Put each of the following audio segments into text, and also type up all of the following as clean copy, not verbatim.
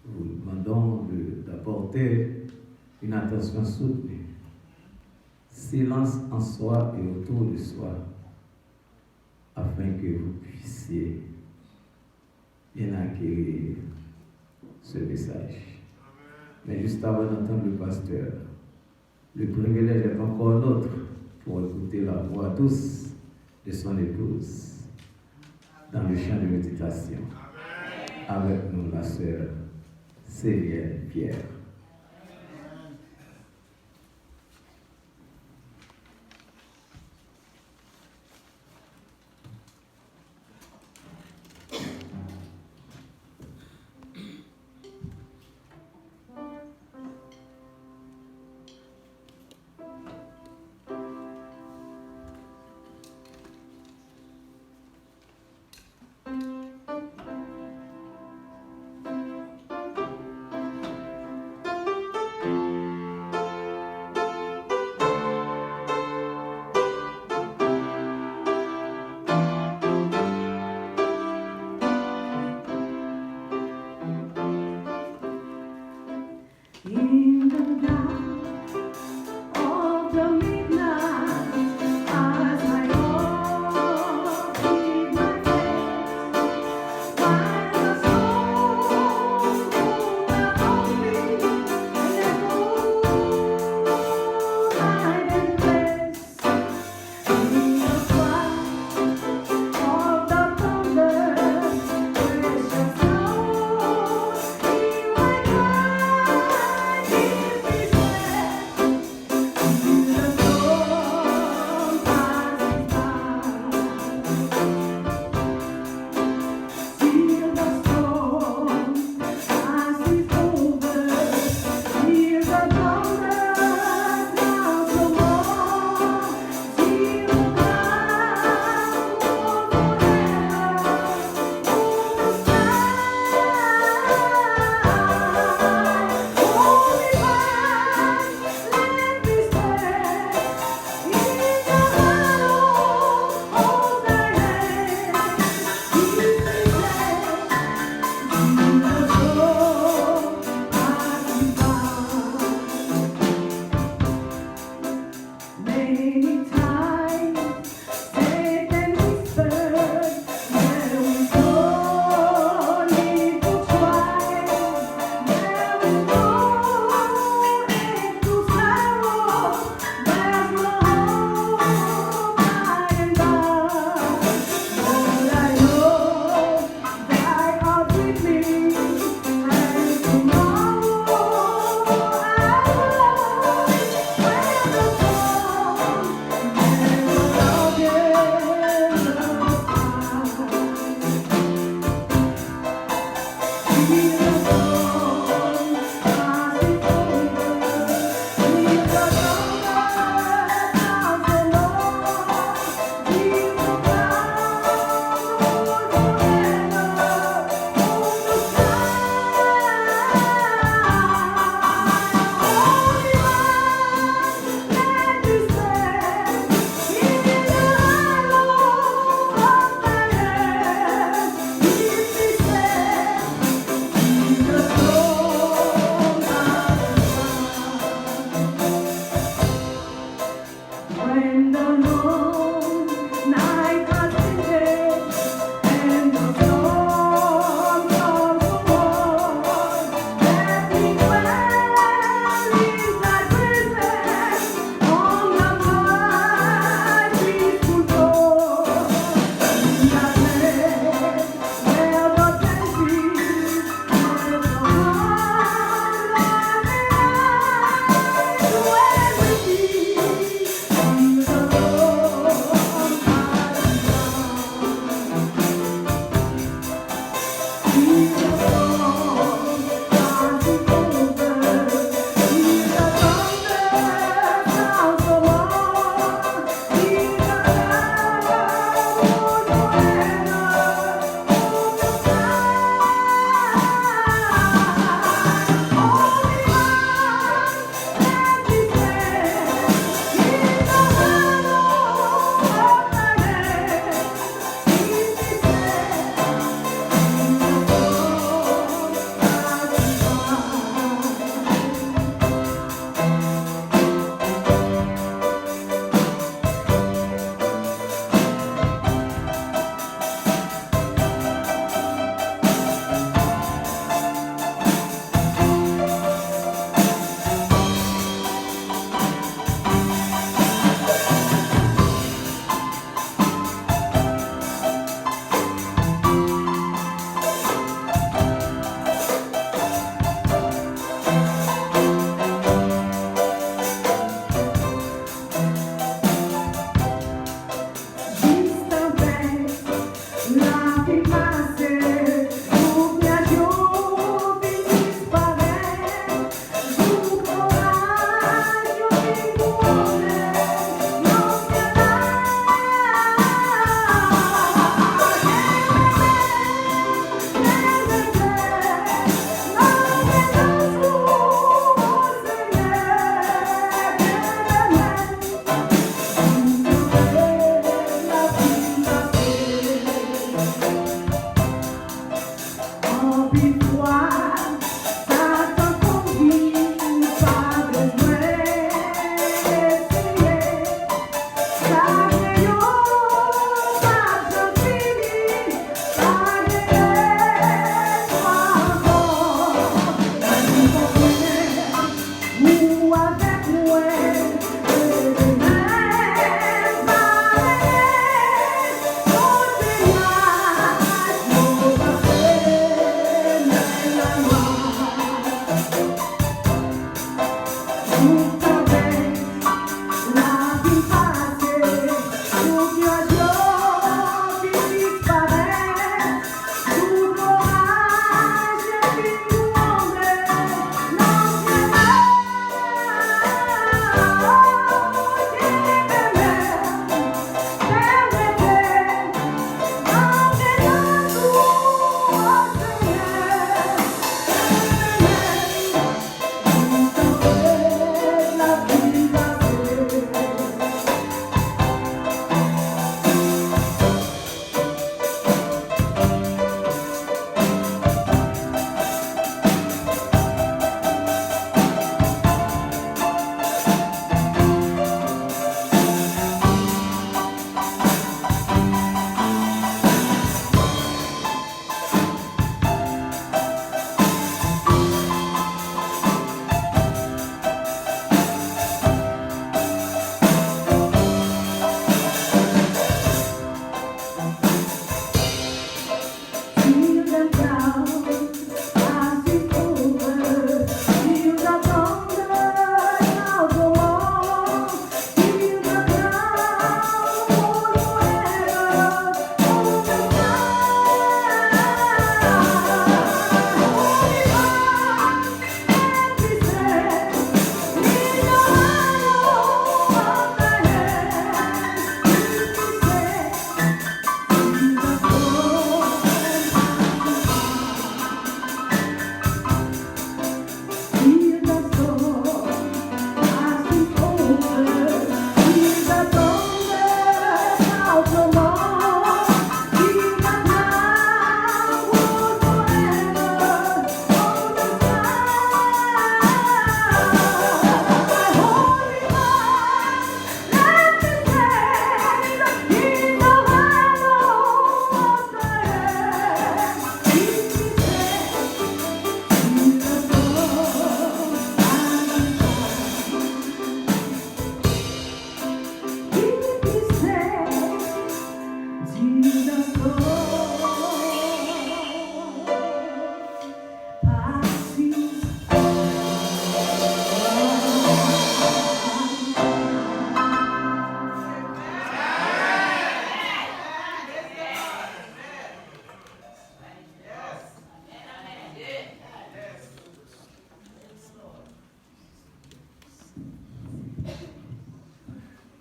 nous vous demandons d'apporter une attention soutenue. Silence en soi et autour de soi, afin que vous puissiez bien acquérir ce message. Mais juste avant d'entendre le pasteur, le privilège est encore nôtre pour écouter la voix douce de son épouse dans le champ de méditation. Avec nous, la sœur Célienne Pierre.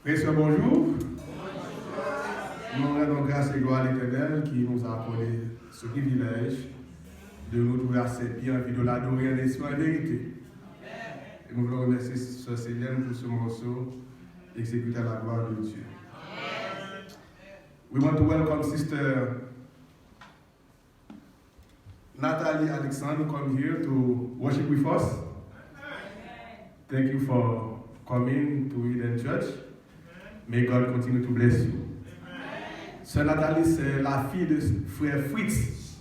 Précieux bonjour. Nous rendons grâce et gloire à l'Éternel qui nous a accordé ce privilège de nous trouver à ses pieds et de l'adorer en esprit et en vérité. Et nous voulons remercier Sœur Céline pour ce morceau exécuté à la gloire de Dieu. We want to welcome Sister Nathalie Alexandre come here to worship with us. Thank you for coming to Eden Church. May God continue to bless you. Sœur Nathalie, c'est la fille de frère Fritz.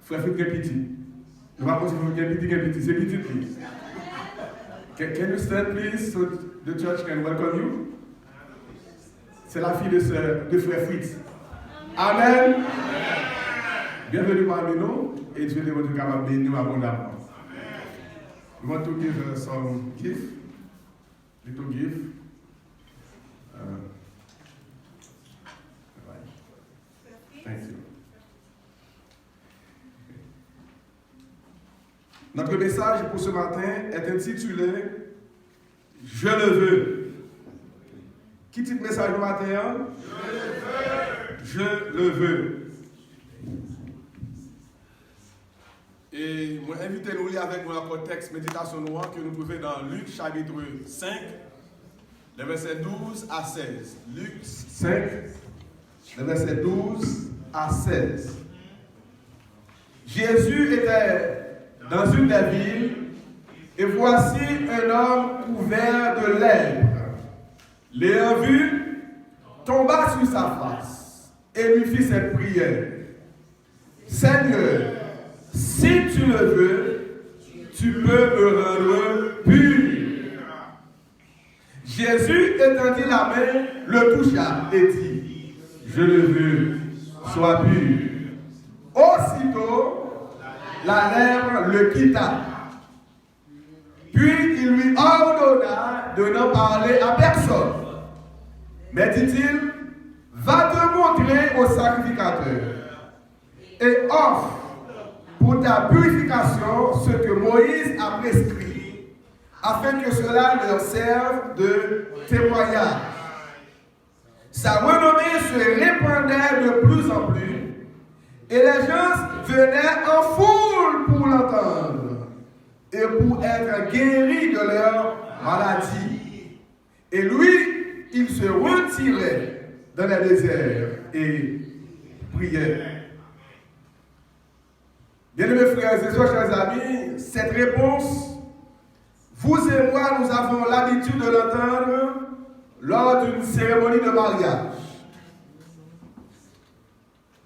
Frère Fritz est petit. Nous allons continuer petit, c'est petit, please. Can you stand, please, so the church can welcome you? C'est la fille de frère Fritz. Amen. Bienvenue parmi nous et Dieu est votre capable de bénir abondamment. We want to give her some gift, little gift. Thank you. Notre message pour ce matin est intitulé Je le veux. Qui dit le message du matin? Je le veux. Et moi invite nous lire avec moi un texte méditation noire que nous trouvons dans Luc chapitre 5, les versets 12 à 16. Luc 5, les versets 12 à 16. Jésus était dans une des villes, et voici un homme couvert de lèpre. L'ayant vu, tomba sur sa face et lui fit cette prière. Seigneur, si tu le veux, tu peux me rendre pur. Jésus étendit la main, le toucha et dit, je le veux, sois pur. Aussitôt, la lèpre le quitta. Puis il lui ordonna de n'en parler à personne. Mais dit-il, va te montrer au sacrificateur et offre pour ta purification ce que Moïse a prescrit, afin que cela leur serve de témoignage. Sa renommée se répandait de plus en plus, et les gens venaient en foule pour l'entendre et pour être guéris de leur maladie. Et lui, il se retirait dans les déserts et priait. Bien-aimés frères et sœurs, chers amis, cette réponse, vous et moi, nous avons l'habitude de l'entendre lors d'une cérémonie de mariage.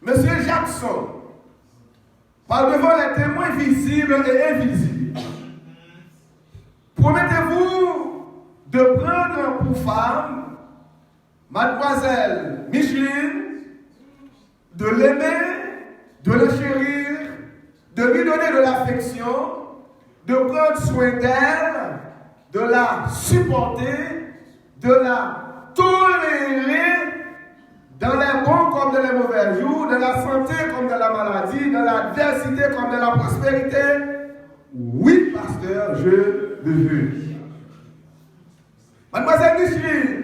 Monsieur Jackson, par devant les témoins visibles et invisibles, promettez-vous de prendre pour femme Mademoiselle Micheline, de l'aimer, de le chérir, de lui donner de l'affection, de prendre soin d'elle, de la supporter, de la tolérer dans les bons comme dans les mauvais jours, dans la santé comme dans la maladie, dans l'adversité comme dans la prospérité. Oui, pasteur, je le veux. Mademoiselle Micheline,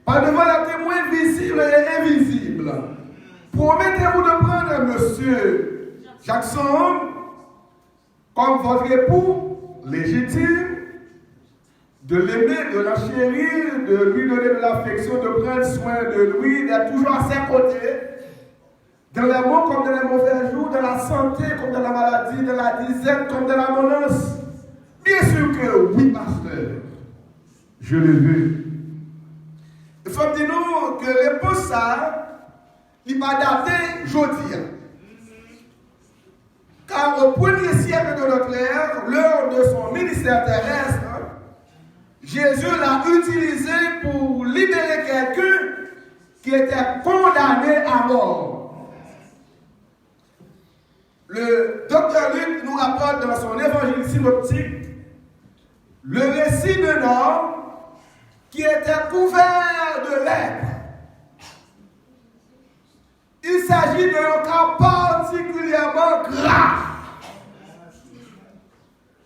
par devant les témoins visibles et invisibles, promettez-vous de prendre monsieur Jackson comme votre époux légitime, de l'aimer, de la chérir, de lui donner de l'affection, de prendre soin de lui, d'être toujours à ses côtés, dans les bons comme dans les mauvais jours, dans la santé comme dans la maladie, dans la disette comme dans l'abondance. Bien sûr que oui, pasteur, je le veux. Il faut dire nous que l'épouse ça, il va dater aujourd'hui. Car au premier siècle de notre ère, l'heure de son ministère terrestre, Jésus l'a utilisé pour libérer quelqu'un qui était condamné à mort. Le docteur Luc nous rapporte dans son évangile synoptique le récit d'un homme qui était couvert de lèpre. Il s'agit d'un cas particulièrement grave.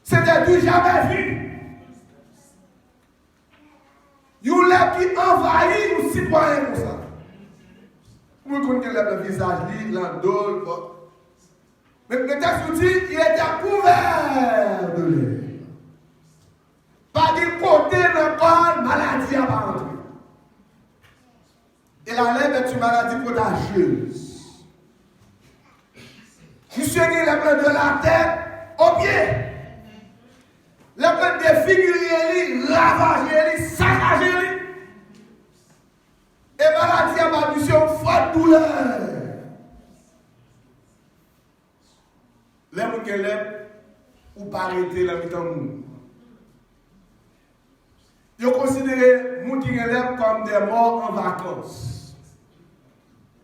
C'était du jamais vu. Une lèpre qui envahit nos citoyens comme ça. Vous connaissez le visage, l'endol. Mais le texte nous dit qu'il était couvert de lait. Pas du côté de corps, maladie à pas entrer. Et la lèvre est une maladie contagieuse. Monsieur qui les plans de la tête au pied. Les plans défigurer, ravager, saccager. Et maladie à pas monsieur, forte douleur. Les gens qui lèvent ou pas arrêter la vie dans le monde. Ils considèrent les gens qui lèvent comme des morts en vacances.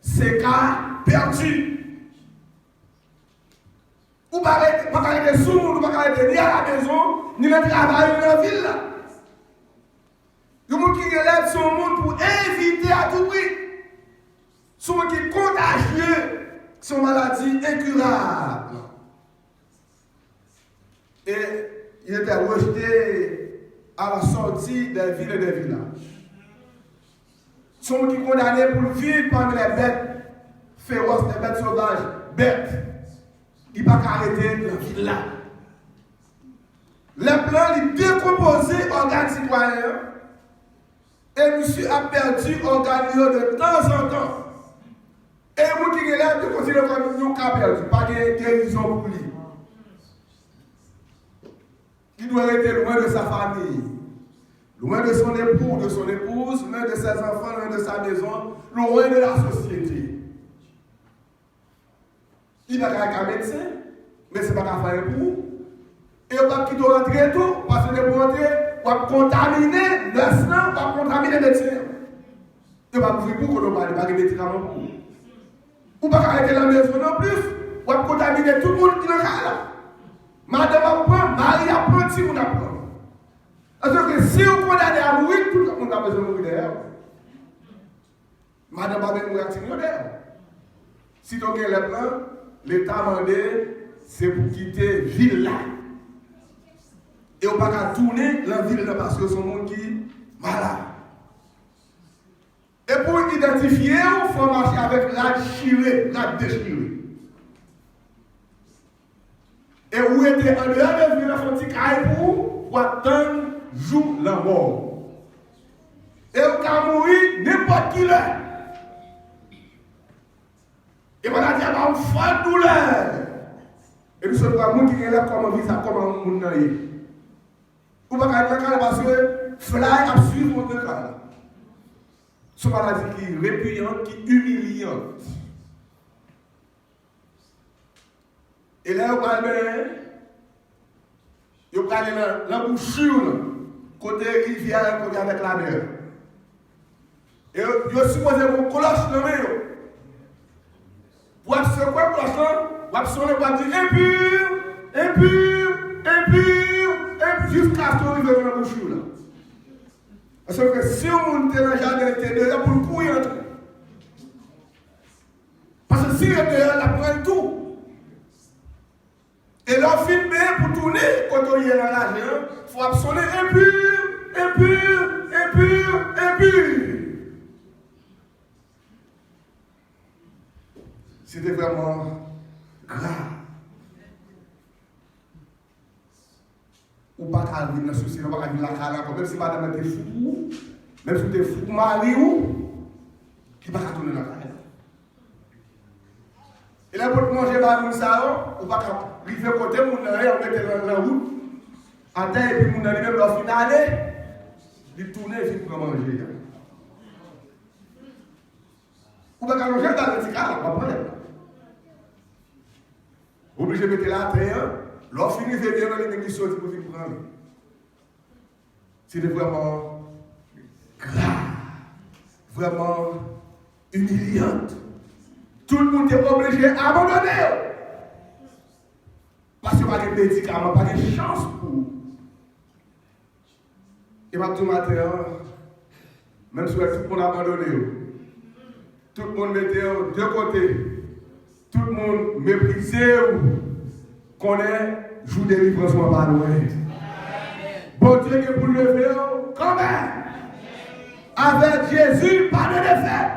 C'est cas perdu. Ou pas arrêter sous nous, ou pas arrêter ni à la maison, ni le travail, ni dans la ville. Les gens qui lèvent sont monde pour éviter à tout prix. Sont qui sont contagieux, sont maladies incurables. Et il était rejeté à la sortie des villes et des villages. Sont qui condamnés pour vivre parmi les bêtes féroces, les bêtes sauvages, bêtes. Il ne va pas arrêter la ville là. Les plans, ils décomposent organes citoyens. Et monsieur a perdu organes de temps en temps. Et vous qui êtes là, vous considérez comme nous qui avons perdu. Pas de guérison pour lui. Il doit être loin de sa famille, loin de son époux, de son épouse, loin de ses enfants, loin de sa maison, loin de la société. Il n'a qu'à être un médecin, mais ce n'est pas qu'à faire un époux. Et on va quitter rentrer tout, parce que pour rentrer, on va contaminer le sang, on va contaminer le médecin. Il va vous faire pour qu'on ne parle pas de médicaments pour vous. Ou pas arrêter la maison non plus, on va contaminer tout le monde qui est là. Madame apprend, Marie apprend, si on apprend. Parce que si on condamne à mourir, tout le monde a besoin de mourir derrière. Madame va même mourir derrière. Si tu as les plans, l'État mandé, c'est pour quitter la ville là. Et on ne va pas tourner la ville là parce que c'est un monde qui est malade. Et pour identifier, il faut marcher avec la déchirée. Et où était en dehors de ville, il faut tirer pour attendre jour la mort. Et on peut mourir n'importe qui là. Et on a dit à une forte douleur. Et puis, ce n'est pas monde qui est là comme on vit ça, comme on monde là. Ou pas qu'à être parce que fly a suivi votre cas. C'est une maladie qui est répugnante, qui est humiliante. Et là, on va aller dans la bouchure, côté rivière, côté avec la mer. Et on suppose qu'on cloche dans le main. Pour se quoi, cloche là, on va sonner pour dire impur, jusqu'à ce qu'on arrive dans la bouchure là. Parce que si on monte dans le jardin intérieur, pour le courir entrer. Parce que si l'intérieur, la prend tout. Et leur film pour tourner, quand on y est dans la il faut absolument impur. C'était vraiment grave. Ou pas qu'à vivre dans la société, ou pas qu'à vivre la carrière, même si madame était fou, même si tu es fou, mari ou, qui va tourner dans la carrière. Et là, pour manger par nous, ça, ou pas qu'à river côté, on mettait dans la route, en terre, et puis on arrive même au final, il tournait et pour manger. Ou pas qu'à manger dans le petit cas, pas de problème. Obligé de mettre la terre, l'offre finit, c'est bien dans les émissions pour venir prendre. C'était vraiment grave, vraiment humiliante. Tout le monde est obligé d'abandonner. Parce qu'il n'y a pas de médicaments, pas de chance pour. Et tout matin, même si tout le monde a abandonné, tout le monde mettait de côté, tout le monde méprisait, qu'on est jour de délivrance pas loin. Bon Dieu qui est pour lever, quand même. Avec Jésus, pas de défaite.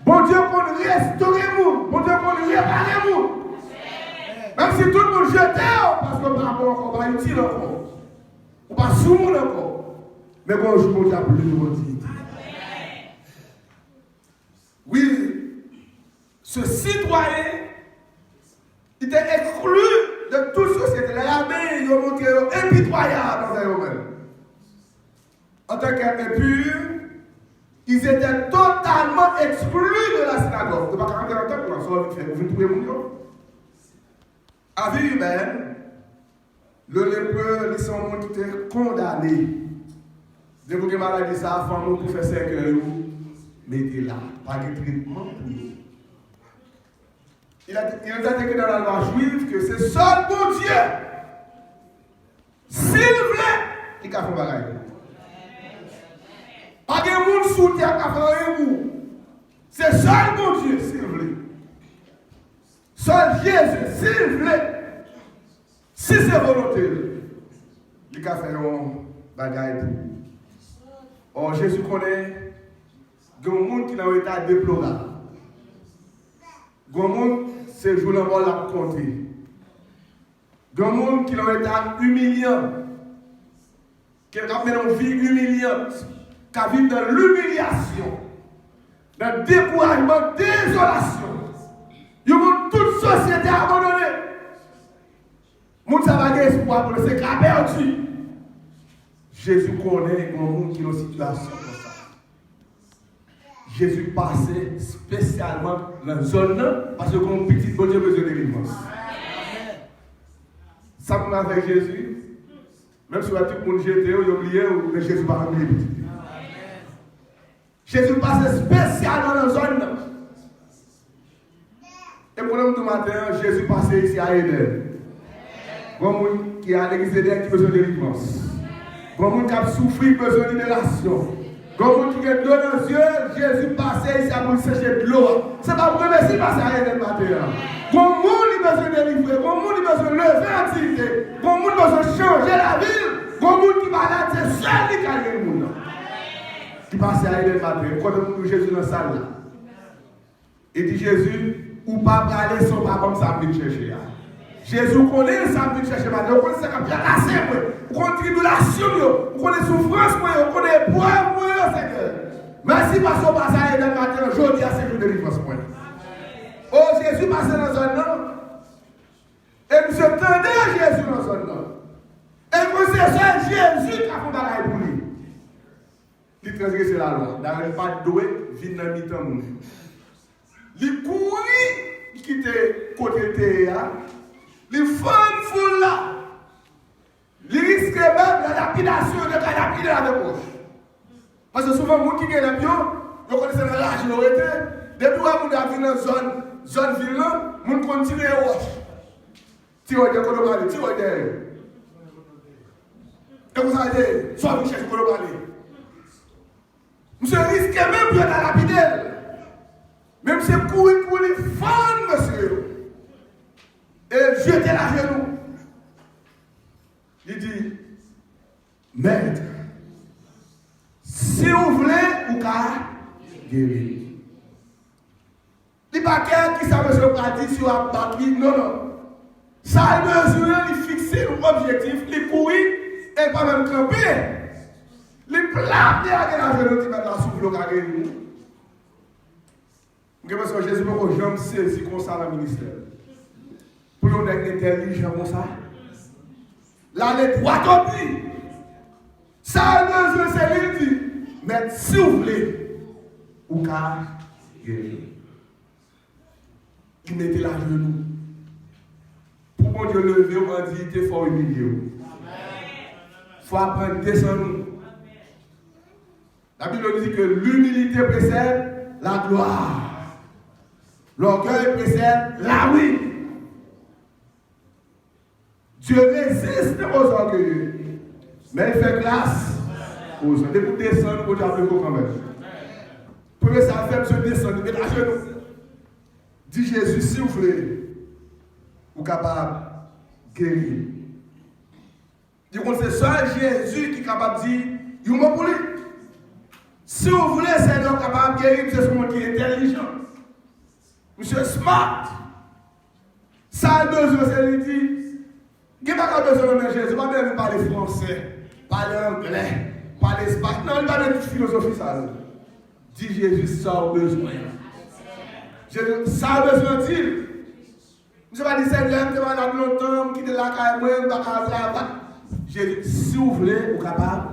Bon Dieu, qu'on restaure vous. Bon Dieu, qu'on répare vous. Même si tout le monde jetait, parce que par rapport, on va utile encore. On va soumettre encore. Mais bon, je vous dis à plus de dignité. Oui, ce citoyen, il était exclu de toute société. Les abeilles, ils ont montré impitoyable dans eux-mêmes. En tant qu'impurs, ils étaient totalement exclus de la synagogue. Il n'y a pas 40 ans pour la sorte de vous trouvez mon nom. À vie humaine, le lépreux, ils sont monde qui étaient condamnés. Dès que vous avez maladie, ça a fait pour faire 5 heures, mettez là, pas de traitement pour nous. Il a été écrit dans la loi juive que c'est seul bon Dieu, s'il veut, il a fait un bagage. Pas de monde sous terre qui a fait un bout. C'est seul bon Dieu, s'il veut. Seul Jésus, s'il veut. Si c'est volonté, il a fait un bagage pour vous. Or, Jésus connaît des gens qui ont été déplorable. Des gens ces jours-là, on l'a compté. Des gens qui ont été humiliants. Qui ont une vie humiliante. Qui vivent dans l'humiliation. Dans le découragement, désolation. Ils ont toute société abandonnée. Moun sa va espoir pour le secret perdu. Jésus connaît les gens qui ont une situation comme ça. Jésus passait spécialement dans la zone parce que comme petit bon Dieu besoin de délivrance. Ça vous avec Jésus, même si tout le monde jeté, il a oublié, mais Jésus va oublier petit. Jésus passait spécialement dans la zone. Et pour nous, matin, Jésus passait ici à Eden. Bon monde qui a l'église d'Eden qui besoin de délivrance. Bon monde qui a souffert besoin de libération. Bon monde qui a de l'eau dans les yeux, Jésus passait ici pour sécher de l'eau. Ce n'est pas pour remercier passer à Eden matin. Bon monde qui a besoin de délivrer. Bon monde qui a besoin de lever l'activité. Bon monde qui a besoin de changer la ville. Bon monde qui va là, c'est seul qui a gagné le monde. Qui passait à Eden matin. Quand on Jésus dans la salle là. Il dit Jésus, ou pas aller son papa comme ça pour chercher. Jésus connaît ça pour chercher matin. On connaît ça comme bien cassé. On connaît tribulation, on connaît souffrance, on connaît épreuve, Seigneur. Merci parce qu'on passe à Eden matin. Aujourd'hui, c'est une délivrance. Oh, Jésus passait dans un nom. Et nous attendons Jésus dans un nom. Et nous c'est Jésus qui a fait un bagage pour lui. Il transgresse la loi. D'ailleurs, pas de doué, vient dans le mi-temps. Il courit, il quitte côté terre. Il fait une foule là. Il risque même la lapidation de la lapider la poche. Parce que souvent, les gens qui ont des pions, ils connaissent l'âge de l'autorité. Depuis qu'on a vu dans la zone ville, les gens continuent à watch. Tiens, de Kolobali, tiens, de. Et vous avez dit, soit vous cherchez Kolobali. Monsieur risque même de la lapider. Même si courir, fan, monsieur. Et jeter la genou. Il dit, maître, si vous voulez, vous pouvez guérir. Il n'y a pas quelqu'un qui savait ce qu'on dit sur un papier. Non, non. Ça, il mesure, il fixe l'objectif, il courir, et pas même camper. Il plate la genou, il met la souffle au carré. Parce que Jésus ne peut jamais saisir comme ça dans le ministère. Pour nous être intelligents comme ça. Là, les droits au pied. Ça, c'est lui qui dit, mais si vous voulez, vous pouvez guérir. Il mettait la genou. Pour mon Dieu lever, on dit, il faut humilier. Il faut apprendre à descendre. La Bible nous dit que l'humilité précède la gloire. L'orgueil précède la oui. Dieu résiste aux orgueilleux. Mais il fait grâce aux autres. Dès que vous descendez, vous avez quand même. Pour que ça fait se descendre, mettez à genoux. Dis Jésus, s'il vous plaît, vous êtes capable de guérir. Du coup, c'est seul Jésus qui est capable de dire, il m'a pour lui. Si vous voulez, c'est donc capable de guérir, c'est ce monde qui est intelligent. Monsieur Smart. Ça a besoin, c'est lui dit. Il n'y a pas besoin de Jésus, pas besoin de parler français, parler anglais, parler espagnol. Non, il n'y a pas de philosophie, ça. Dit Jésus, ça a besoin. Ça a besoin de dire. Je ne vais pas dire, Seigneur, je vais aller longtemps, quitter la caille, je vais aller. Jésus, si vous voulez, vous êtes capable.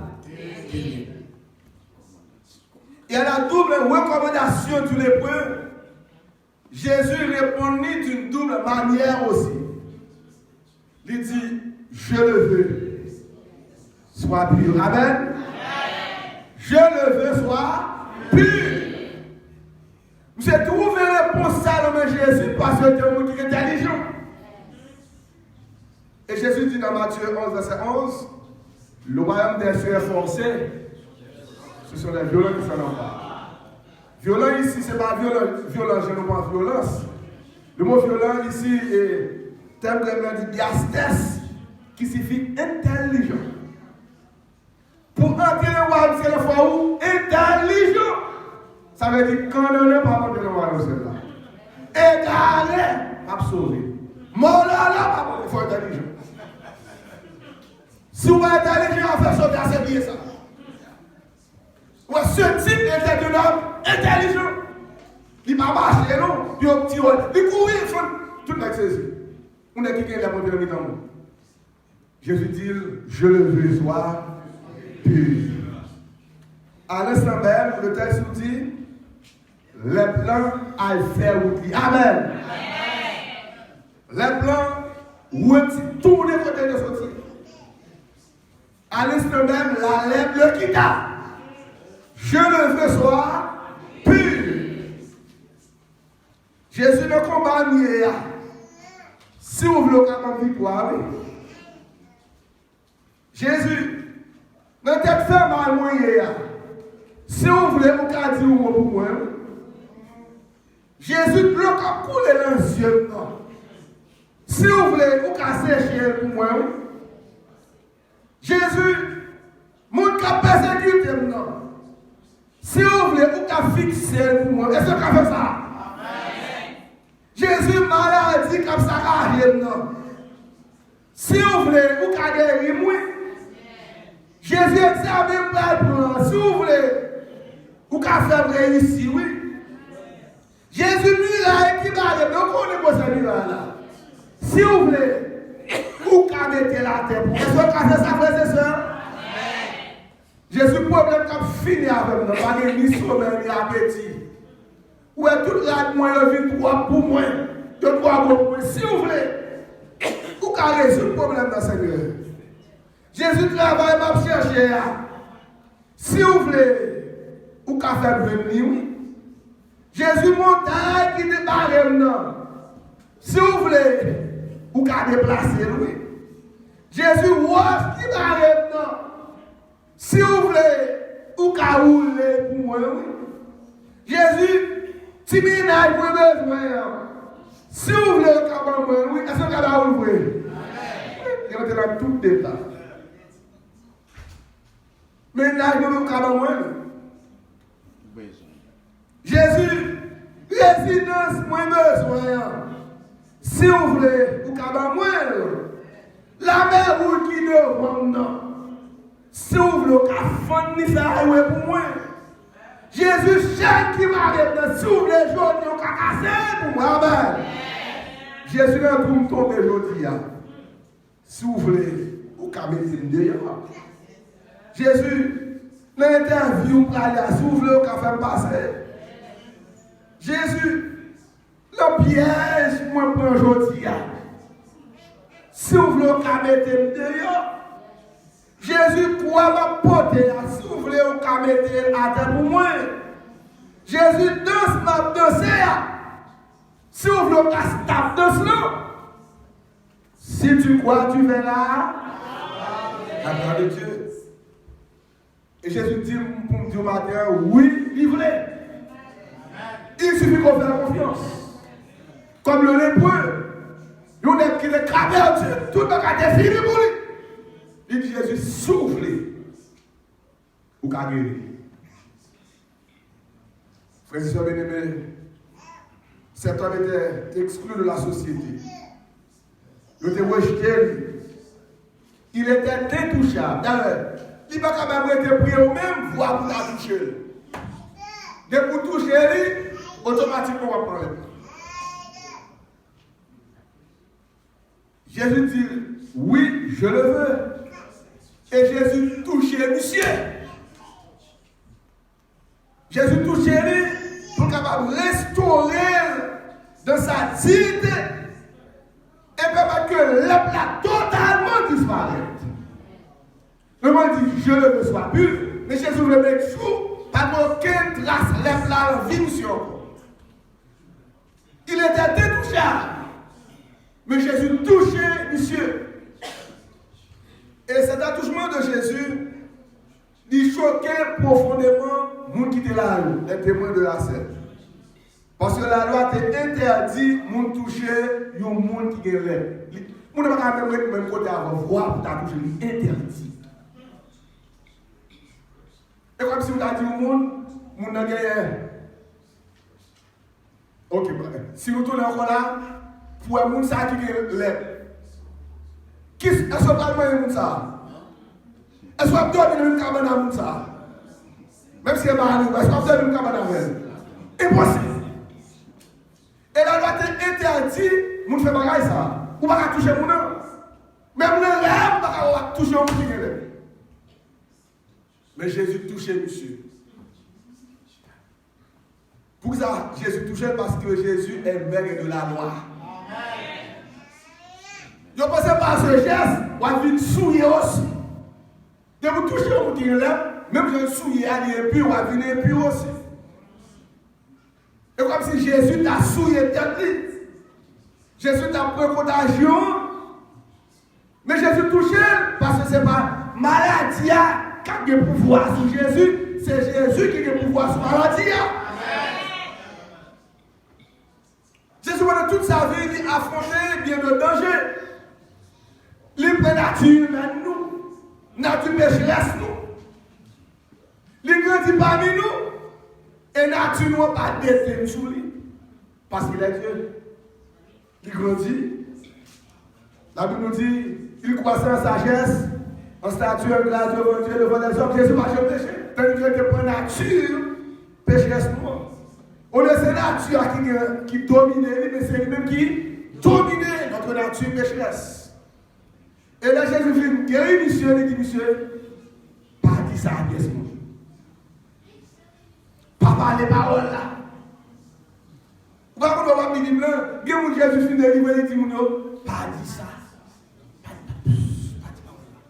Il y a la double recommandation tous les points. Jésus répondit d'une double manière aussi. Il dit, je le veux, sois pur. Amen. Je le veux, sois pur. Vous avez trouvé réponse à l'homme Jésus parce que c'est un monde qui est intelligent. Et Jésus dit dans Matthieu 11, verset 11, le royaume des cieux est forcé. Ce sont les violents qui s'en emparent. Violent ici, ce n'est pas violent, je ne pas violence. Le mot violent ici est terme de diastès, qui signifie intelligent. Pour entrer dans le royaume, c'est la fois où intelligent. Ça veut dire qu'on ne peut pas entrer dans le royaume, c'est là. Égaré, absolu. Mort là, il faut être intelligent. Si vous êtes intelligent, on va faire sauter à ce biais ça. Ce type est un homme intelligent. Il ne va pas marcher, non. Puis au petit rôle. Il court, il faut tout le monde saisi. On est qui est là pour dire le temps. Jésus dit, je le veux, sois pur. À l'instant même, le texte nous dit, les plans à faire oublier. Amen. Les plans, tous les côtés de sortir. À l'instant même, la lèvre le quitta. Je le veux sois pur. Jésus ne combat nié. Si vous voulez avoir victoire, Jésus ne t'a fait mal moyen. Si vous voulez vous dire pour moi, Jésus bloque à couler dans les yeux. Si vous voulez vous sécher pour moi, Jésus, mon cap persécuté maintenant. Si vous voulez, vous fixer pour moi. Est-ce que vous fait ça? Amen. Jésus, maladie comme ça, non. Si vous voulez, vous guérir moi. Jésus, examine pour moi. Si vous voulez, vous faire réussir, oui. Jésus, miracle qui va aller, donc on est pour ce miracle-là. Si vous voulez, vous mettez la terre pour moi. Est-ce que vous faites ça, frères et sœurs? Jésus, problème qui fini avec nous, pas de ni sommeil ni appétit. Ou est toute la moyen de vie pour moi, de droit pour moi. Si vous voulez, vous avez résoudre le problème dans Seigneur. Jésus travaille pour chercher. Si vous voulez, vous pouvez faire venir. Jésus montagne qui débarque maintenant. Si vous voulez, vous pouvez déplacer lui. Jésus rose qui débarque maintenant. Si vous voulez, vous pouvez rouler pour moi. Jésus, si vous avez besoin, si vous voulez, vous pouvez rouler. Est-ce que vous pouvez rouler? Il y a dans tout détail. Maintenant, vous pouvez rouler. Jésus, résidence, moins besoin. Si vous voulez, vous pouvez rouler. La mer roule qui devant nous. Si vous voulez qu'à faire pour moi, Jésus, chaque qui m'arrête, si vous voulez, je vais casser pour moi. Amen. Jésus n'a pas tombé aujourd'hui. Si vous voulez, vous pouvez mettre dehors. Jésus, dans l'interview, si vous voulez, vous pouvez faire passer. Jésus, le piège, moi, pour aujourd'hui. Si vous voulez, vous pouvez mettre dehors. Jésus, quoi m'a porté, si vous voulez, vous pouvez mettre à terre pour moi. Jésus, danse m'a dansé. Si vous voulez, vous tape danse là. Si tu crois, tu verras la gloire de Dieu. Et Jésus dit pour me dire matin, oui, livré. Il suffit qu'on fasse confiance. Comme le lépreux. Il y a qui est cravé, tout le monde est fini pour lui. Il dit Jésus, soufflez. Ou qu'à guérir. Frères et sœurs bien-aimés, cet homme était exclu de la société. Il était rejeté. Il était intouchable. D'ailleurs, il n'a pas même été prié au même voie pour la toucher. Dès que vous touchez lui, automatiquement on va prendre. Jésus dit, oui, je le veux. Et Jésus touchait monsieur. Jésus touchait lui pour capable restaurer dans sa dignité et permettre que l'âme a totalement disparaître. Le monde dit, je le veux soit pur, mais Jésus le met sous, pas aucune trace, l'âme là en vie monsieur. Il était intouchable. Mais Jésus touchait monsieur. Et cet attouchement de Jésus, il choquait profondément les gens qui étaient là, les témoins de la scène. Parce que la loi était interdit de toucher les gens qui étaient là. On ne peut pas même côté avant voir pour toucher, interdit. Et comme si vous avez dit au monde, vous n'avez rien. Ok, si vous tournez encore là, pour un monde qui est là. Est-ce que vous avez dit ça? Est-ce que vous avez dit une cabane à ça? Même si c'est pas est-ce que vous avez dit une cabane à elle? Impossible. Et la loi interdit, vous ne faites pas ça. Vous ne pouvez pas toucher mon nom. Même le rêve, vous ne pouvez pas toucher mon nom. Mais Jésus touchait monsieur. Pour ça, Jésus touchait parce que Jésus est maître de la loi. Je pense par ce geste, on va venir souiller aussi. De vous toucher au bout de là, même si je souille, il est impur, on va venir impur aussi. Et comme si Jésus t'a souillé tête. Jésus t'a pris contagion. Mais Jésus touchait parce que ce n'est pas maladie qui a le pouvoir sur Jésus, c'est Jésus qui a le pouvoir sur la maladie. Jésus, pendant toute sa vie, il a affronté bien de dangers. Les nature humaine nous, nature pécheresse nous, les grandit parmi nous, et nature nous pas déteint sur lui, parce qu'il est Dieu. Il grandit. La Bible nous dit, il croissait en sagesse, en stature, en grâce devant Dieu, devant les hommes. Jésus n'a jamais péché. Tandis qu'il était pour nature pécheresse nous. On est cette nature qui domine, mais c'est lui-même qui domine notre nature pécheresse. Et là, Jésus dit, guéris monsieur, il dit, monsieur, pas dit ça à Jésus. Pas parler les paroles là. Vous voyez, on va dire, bien Jésus finit de délivrer, il dit, pas dit ça. Pas dit parole là.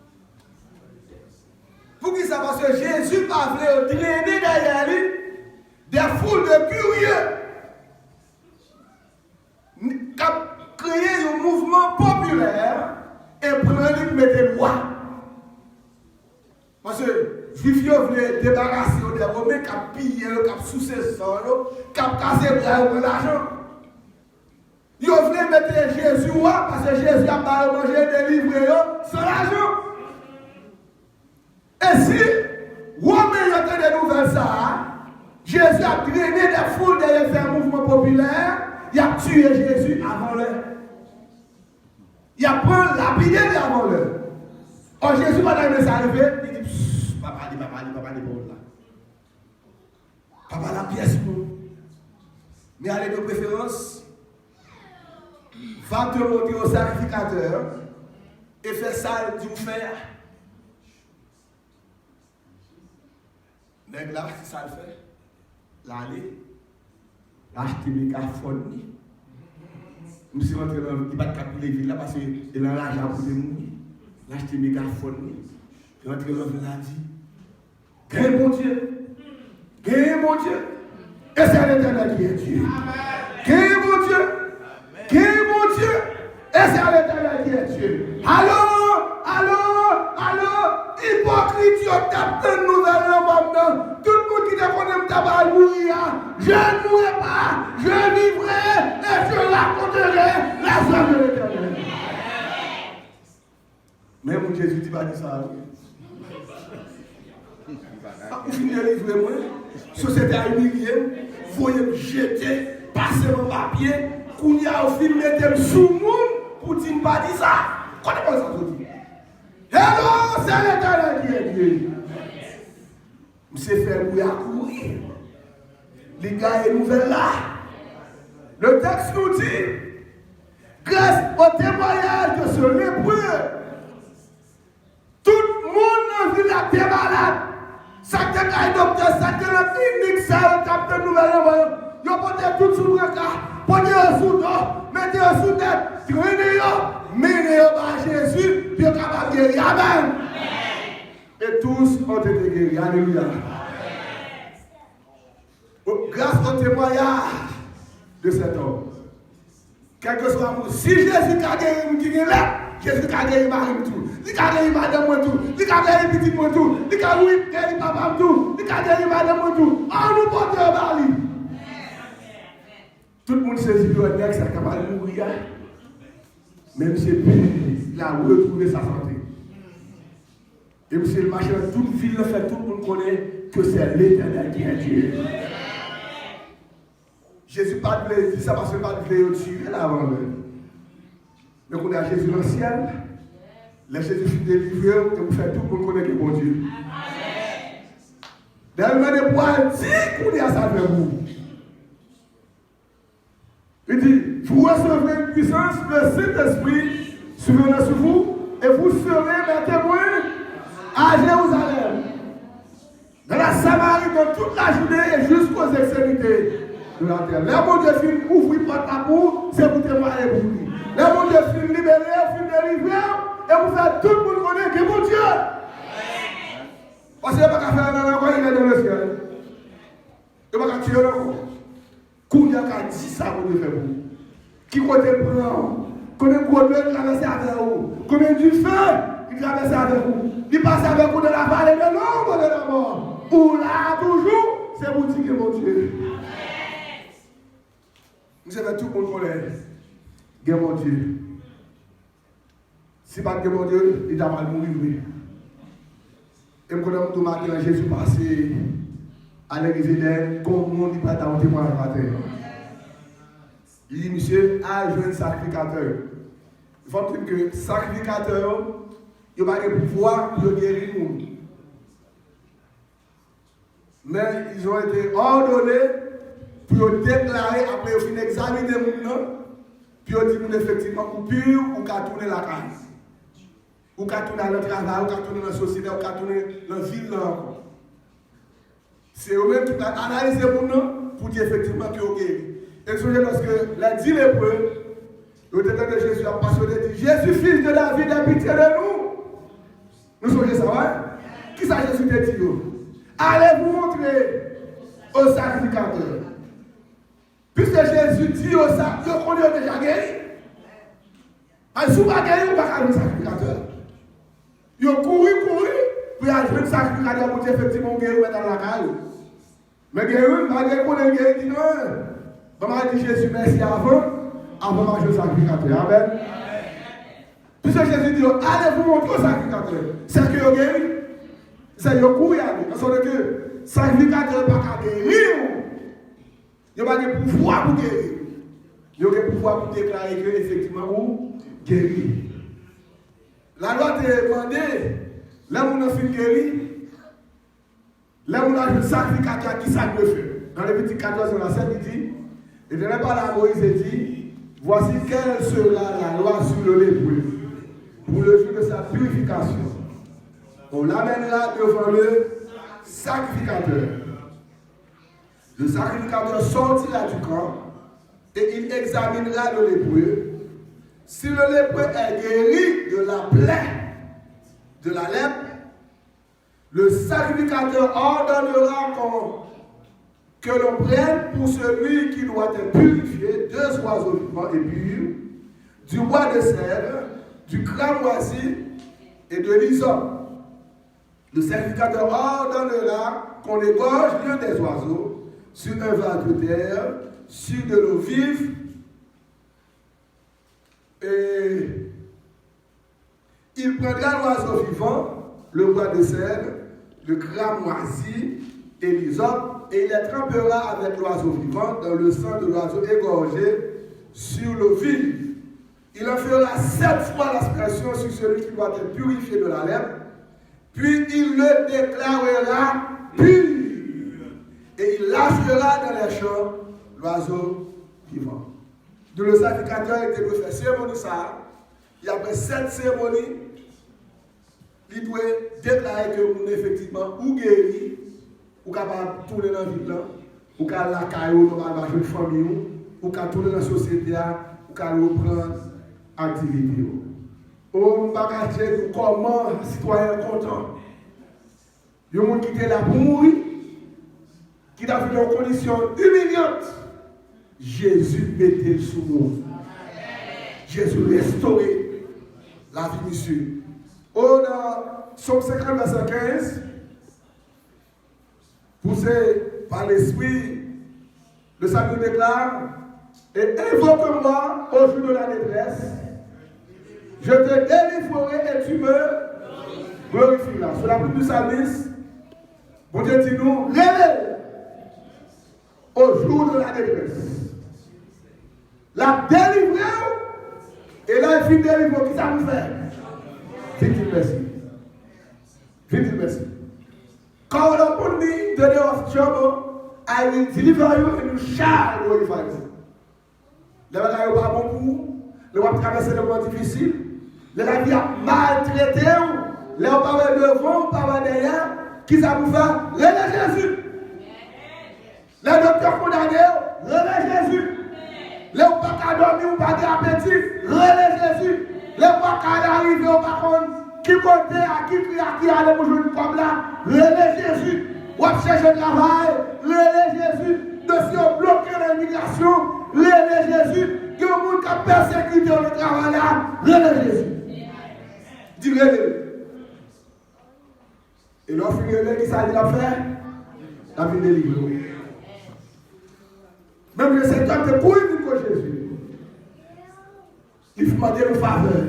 Pour qui ça? Parce que Jésus a voulu drainer derrière lui des foules de curieux. Qui a créé un mouvement populaire. Et prendre lui mettre loi. Parce que les Juifs voulaient débarrasser des Romains qui ont pillé, qui ont sous ses sangs, qui ont cassé les bras de l'argent. Ils voulaient mettre Jésus parce que Jésus a pas mangé délivré sans l'argent. Et si Romains ont des nouvelles ça, Jésus a drainé des foules derrière faire un mouvement populaire, il a tué Jésus avant l'heure. Il a pris lapidé avant l'heure. Quand Jésus va dans les arrivées, il dit, papa, bon là. Papa, la pièce pour. Mais allez de préférence, va te monter au sacrificateur et fais ça du faire. Mais là, si ça le fait, l'aller, l'acheter mes carafons. Je suis rentré dans le ville là parce qu'il a l'argent pour les mourir. L'acheter mes carafons. Je suis rentré dans le ville là et dit, Qu'est mon Dieu? Qu'est mon Dieu? Et c'est l'Éternel qui est Dieu. Qu'est mon Dieu? Qu'est mon Dieu? Et c'est l'Éternel qui est Dieu. Allô? Hypocrite, tu as une nouvelle maintenant. Tout le monde qui te connaît pas mourir. Je ne mourrai pas. Je vivrai et je raconterai la joie de l'Éternel. Mais mon Jésus dit pas dit ça. Vous finissez de livrer moi. Société a humilié. voyez jeter, passer mon papier, qu'on y a au film, mettez sous le monde pour dire pas dire ça. Comment ça tout dit? Hello, c'est l'Éternel qui est Dieu. Monsieur fait bouillir à courir. Les gars, et nouvelle là. Le texte nous dit, grâce au témoignage de ce lépreux, tout le monde dans la ville est malade. Ça te caille docteur, ça te la clinique, ça te fait nouvelle envoyée. Yo portez tout sous le cas, portez un sous dos, mettez un sous tête, menez par Jésus, puis capable de guérir. Amen. Et tous ont été guéris. Alléluia. Grâce au témoignage de cet homme. Quel que soit mon, si Jésus a guéri, qui est là, Jésus a guéri Marie tout. Il a guéri madame moi tout. Il a guéri petit moi tout. Il a guéri papa tout. Il a guéri madame moi tout. On nous porte au Bali. Tout le monde saisit le nez, ça va mourir. Même si il a retrouvé sa santé. Et monsieur le machin, toute ville le fait, tout le monde connaît que c'est l'Éternel qui est Dieu. Jésus pas de dit ça parce que pas de plaisir tuer là avant même. Mais qu'on a Jésus dans le ciel, le Jésus fut délivré et vous faites tout le monde connaît que bon Dieu. D'ailleurs, le poids dit qu'on est à sa vous. Il dit, vous recevrez une puissance, le Saint-Esprit survenant sur vous, et vous serez mes témoins à Jérusalem, dans la Samarie, dans toute la Judée et jusqu'aux extrémités de la terre. Les bon Dieu fin ouvrir porte à vous, c'est pour témoigner pour lui. Les bon Dieu fin libérer, fin délivrer, et vous faites tout le monde connaître que mon Dieu. Parce qu'il n'y a pas qu'à faire un an, il est dans le ciel. Il n'y a pas qu'à tuer l'enfant. Qu'on a qu'à dire ça pour nous faire pour vous. Qui côté prend, combien de gros bleu traverser avec vous, combien du feu il traverse avec vous, il passe avec vous dans la vallée de l'ombre de la mort. Ou là, toujours, c'est vous dire que mon Dieu. Vous savez, tout le monde connaît. Que mon Dieu. Si pas que mon Dieu, il a mal mourir, oui. Et je connais tout matin, Jésus passé à l'église d'Éden, comme le monde n'est pas dans le témoignage matin. Il dit, monsieur, a joué un sacrificateur. Il faut que sacrificateur, il n'a pas de pouvoir pour guérir le monde. Mais ils ont été ordonnés pour déclarer, après au fin examiner le monde, puis ils disent effectivement, ou pur, ou qu'à tourner la case. Ou qu'à tourner dans le travail, ou qu'à tourner dans la société, ou qu'à tourner dans la ville. C'est eux-mêmes qui ont analysé le monde pour dire effectivement qu'ils ont guéri. Et souvent, parce que la dit lépreux, le témoin de Jésus a passionné, dit Jésus, fils de David, aie pitié de nous. Nous sommes ça, hein? Qui ça Jésus te dit? Allez vous montrer au sacrificateur. Puisque Jésus dit au sacrificateur qu'on est déjà guéri. Si vous ne pas guéri, vous ne pouvez pas aller au sacrificateur. Ils ont couru pour aller jouer le sacrificateur pour dire effectivement guéri dans la caille. Mais guéri, malgré qu'on ait guéri, dit non. Maman dit Jésus merci avant manger au sacrificateur. Amen. Puisque Jésus dit, allez vous montrer au sacrificateur. C'est que vous guéri. C'est que vous courez. Parce que le sacrificateur n'a pas guérir. Il n'a pas de pouvoir pour guérir. Il a le pouvoir pour déclarer que effectivement vous guéri. La loi te demandé, là où on a fait guérir, là où on a fait le sacrificateur qui s'est fait. Dans le petit 14 de la 7, il dit, et de là par Moïse dit, voici quelle sera la loi sur le lépreux pour le jour de sa purification. On l'amènera devant le sacrificateur. Le sacrificateur sortira du camp et il examinera le lépreux. Si le lépreux est guéri de la plaie, de la lèpre, le sacrificateur ordonnera que l'on prenne pour celui qui doit être purifié 2 oiseaux vivants et purs, du bois de cèdre, du cramoisi et de l'hysope. Le sacrificateur ordonnera qu'on égorge l'un des oiseaux sur un vase de terre, sur de l'eau vive, et il prendra l'oiseau vivant, le bois de cèdre, le cramoisi et l'hysope, et il les trempera avec l'oiseau vivant dans le sang de l'oiseau égorgé sur le vide. Il en fera 7 fois l'aspersion sur celui qui doit être purifié de la lèpre, puis il le déclarera pur. Et il lâchera dans les champs l'oiseau vivant. Donc le sacrificateur était de faire cérémonie ça. Et après 7 cérémonies, il doit déclarer que vous effectivement ou guéri, ou capable de tourner dans la vie, ou capable la caillou, ou capable de famille, ou capable de tourner dans la société, ou capable de reprendre l'activité. On va regarder comment les citoyens sont contents. Il y a des gens qui étaient là pour mourir, qui a vu dans des conditions humiliantes. Jésus mettait sous nous. Jésus restaurait la vie, monsieur. Au Somme 50, verset 15, poussé par l'Esprit, le Salut déclare: et invoque-moi au jour de la détresse, je te délivrerai et tu me glorifieras. Sur la plume du psalmiste, bon Dieu dit nous, réveille au jour de la détresse. La délivrer, et là il finit de délivrer, qui ça vous fait? Vite, merci. Vite, merci. Quand on a put me the day of trouble, I will deliver you and you shall glorify me. Les bagages pas bon pour vous, les gens traverser des moments difficiles, les la vie a maltraité, les gens pas devant, pas derrière, qui ça vous fait? Relève Jésus. Les docteurs condamnés, relève Jésus. Les gens pas dormir ou pas d'appétit, relève Jésus. Les gens pas arriver au par qui compte à qui allait pour jouer comme là, relève Jésus. Ou chercher le travail, relève Jésus. Dossier bloqué l'immigration, relève Jésus. Il y a des gens qui ont persécuté le travail là, relève Jésus. Dis relève. Et lorsqu'il relève, qui s'agit de faire? La vie délivrée. Même le Seigneur te couille pour Jésus. Il faut demander une faveur.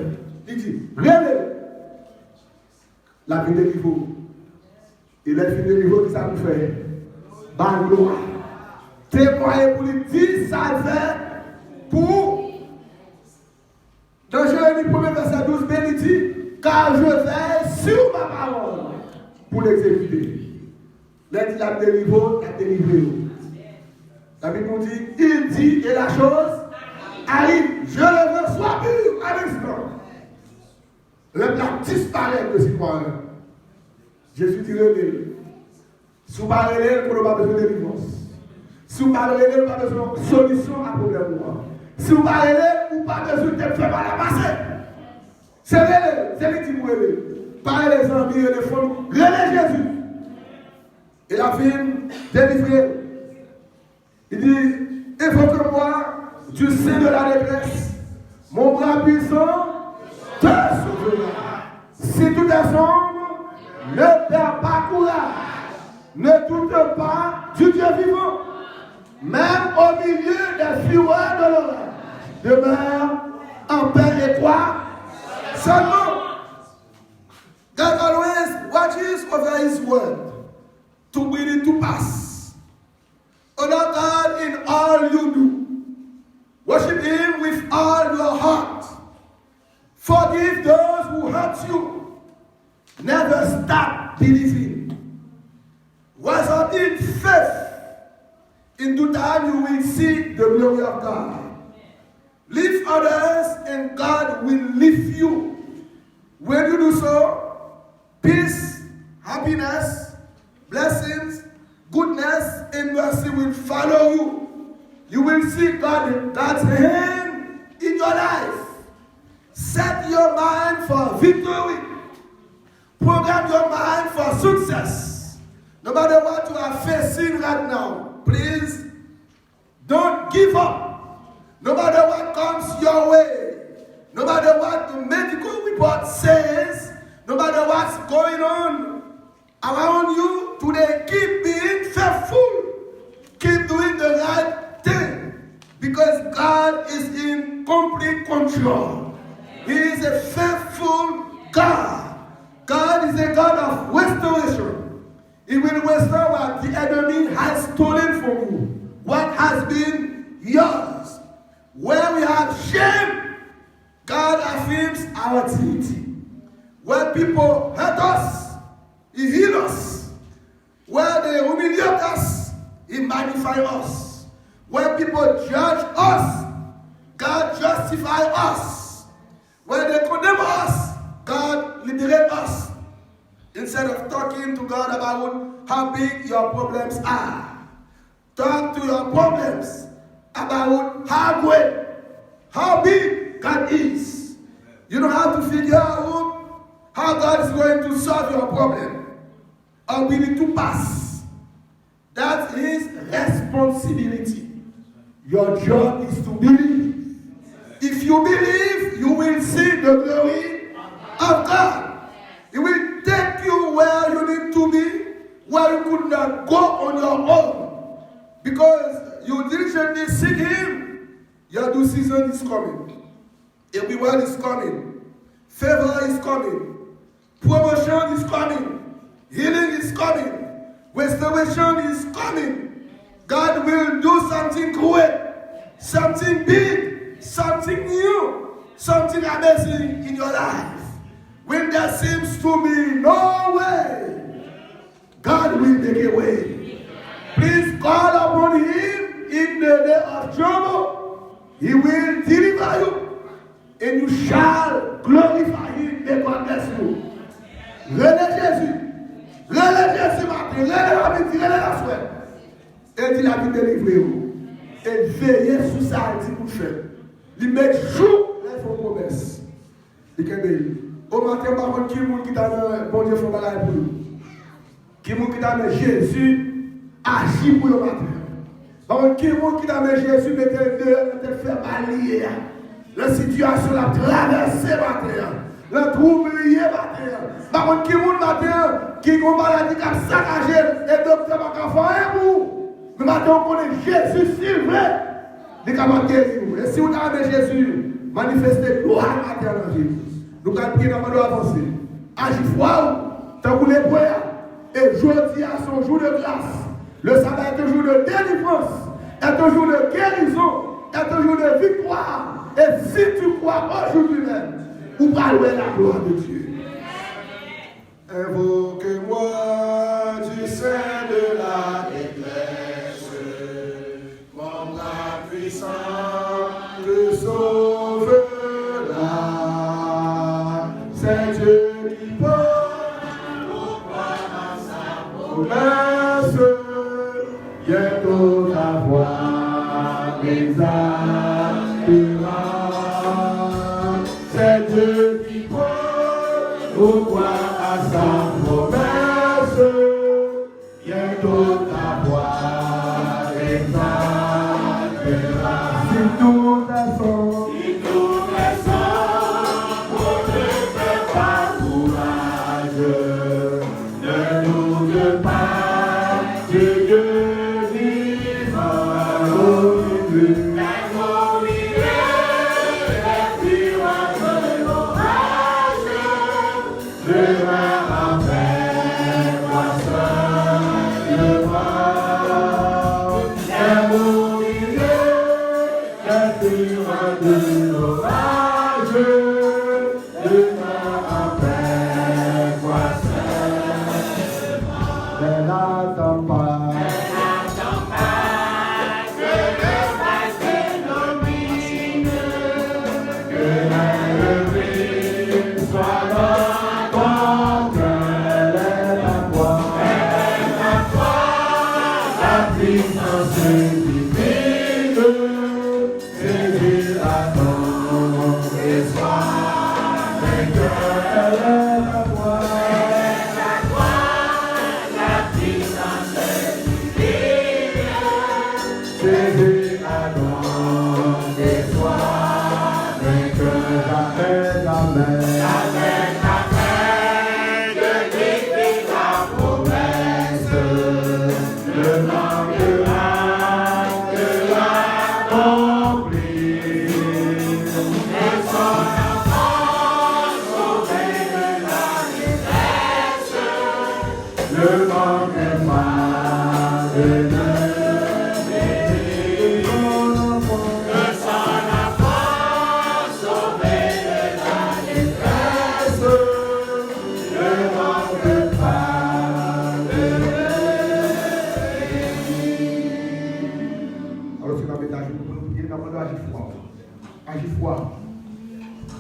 Il dit, relève. La vie délivrée. Et la vie délivrée, qui ça nous fait? Par gloire. Témoigner pour lui dire ça fait pour. Dans Jérémie 1er verset 12, il dit, car je veille sur ma parole pour l'exécuter. Là, il a délivré. La Bible nous dit, il dit, et la chose arrive. Je le reçois pur à l'instant. Le plat disparaît de citoyen. Jésus dit, si vous parlez, vous n'avez pas besoin de délivrance. Si vous parlez, vous n'avez pas besoin de solution à problème. Si vous parlez, vous n'avez pas besoin de faire mal à passer. C'est lui qui vous relève. Parlez les amis et les femmes, relève Jésus. Et la fille délivrée. Il dit, évoque-moi du sein de la détresse, mon bras puissant te sauvera. Si tout est sombre, ne perds pas courage, ne doute pas du Dieu vivant. Même au milieu des fureurs de l'orage, demeure en paix et toi seulement. God always watches over his word to bring it to pass. Honor God in all you do. Worship him with all your heart. Forgive those who hurt you. Never stop believing. Rise up in faith. In due time you will see the glory of God. Lift others and God will lift you. When you do so, peace, happiness, blessings, goodness and mercy will follow you. You will see God's hand in your life. Set your mind for victory. Program your mind for success. No matter what you are facing right now, please don't give up. No matter what comes your way, no matter what the medical report says, no matter what's going on around you today, keep being faithful. Keep doing the right thing. Because God is in complete control. He is a faithful God. God is a God of restoration. He will restore what the enemy has stolen from you. What has been yours. Where we have shame, God affirms our dignity. When people hurt us, He heals us. Where they humiliate us, He magnifies us. When people judge us, God justifies us. When they condemn us, God liberates us. Instead of talking to God about how big your problems are, talk to your problems about how great, how big God is. You don't have to figure out how God is going to solve your problem or will it to pass. That's His responsibility. Your job is to believe. If you believe, you will see the glory of God. He will take you where you need to be, where you could not go on your own. Because you diligently seek Him, your due season is coming. A reward is coming. Favor is coming. Promotion is coming. Healing is coming. Restoration is coming. God will do something great, something big, something new, something amazing in your life. When there seems to be no way, God will make a way. Please call upon Him in the day of trouble. He will deliver you, and you shall glorify Him. May God bless you. Relais Jésus. Relais Jésus matin. Relais la midi. Relais la soirée. Et dit la vie délivrée. Et veillez sur ça. Il dit pour faire. Il met jour les faux promesses. Il dit au matin, par contre, qui est qui t'a dit bon Dieu faut bagaille pour nous. Qui est qui t'a dit Jésus agit pour le matin. Par contre, qui est qui t'a dit Jésus te fait balayer. La situation la traversée matin. Le troublier matin. Par contre, qui est matin qui a une maladie qui a saccagé et docteur n'a pas fait pour. Mais maintenant, on connaît Jésus, s'il vous plaît. Il est capable de guérir. Et si vous avez Jésus, manifestez gloire matin dans Jésus. Nous allons prier dans le avancer. Agis foi, tant que les prières. Et jeudi à son jour de grâce. Le sabbat est un jour de délivrance, est un jour de guérison, est un jour de victoire. Et si tu crois aujourd'hui même, vous parlez la gloire de Dieu. Invoquez-moi du sein de la détresse, comme la puissance te sauvera. C'est Dieu qui porte à sa promesse, bientôt ta voix exaltera. C'est Dieu qui porte à sa promesse, bientôt ta voix exaltera. Si tout descend, Je me rappelle.